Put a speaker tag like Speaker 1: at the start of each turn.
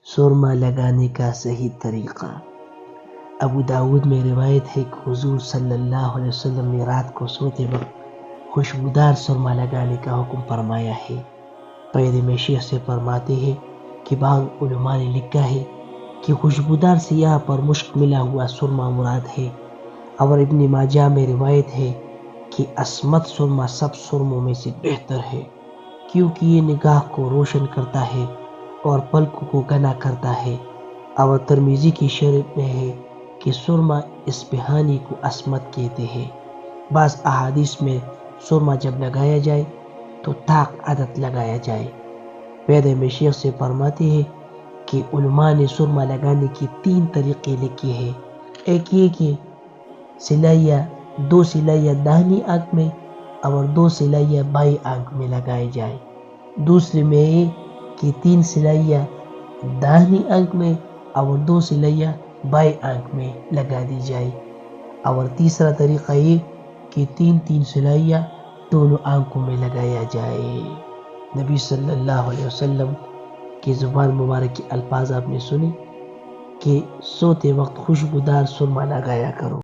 Speaker 1: سرما لگانے کا صحیح طریقہ۔ ابو داود میں روایت ہے کہ حضور صلی اللہ علیہ وسلم نے رات کو سوتے وقت خوشبودار سرما لگانے کا حکم فرمایا ہے۔ پیر مشیخ سے فرماتے ہیں کہ بعض علماء نے لکھا ہے کہ خوشبودار سیاہ پر مشک ملا ہوا سرما مراد ہے، اور ابن ماجہ میں روایت ہے کہ عصمت سرما سب سرموں میں سے بہتر ہے، کیونکہ یہ نگاہ کو روشن کرتا ہے اور پلکوں کو گھنا کرتا ہے، اور ترمذی کی شریف میں ہے کہ سرما اصفہانی کو عصمت کہتے ہیں۔ بعض احادیث میں سرما جب لگایا جائے تو طاق عدد لگایا جائے۔ پیر مشیخ سے فرماتے ہیں کہ علماء نے سرما لگانے کے 3 طریقے لکھے ہیں۔ ایک یہ کہ سلائیاں 2 سلائیاں داہنی آنکھ میں اور 2 سلائیاں بائیں آنکھ میں لگائے جائے۔ دوسرے میں یہ کہ 3 سلائیاں داہنی آنکھ میں اور 2 سلائیاں بائیں آنکھ میں لگا دی جائے، اور تیسرا طریقہ یہ کہ 3 سلائیاں دونوں آنکھوں میں لگایا جائے۔ نبی صلی اللہ علیہ وسلم کی زبان مبارک کے الفاظ آپ نے سنے کہ سوتے وقت خوشبودار سرما لگایا کرو۔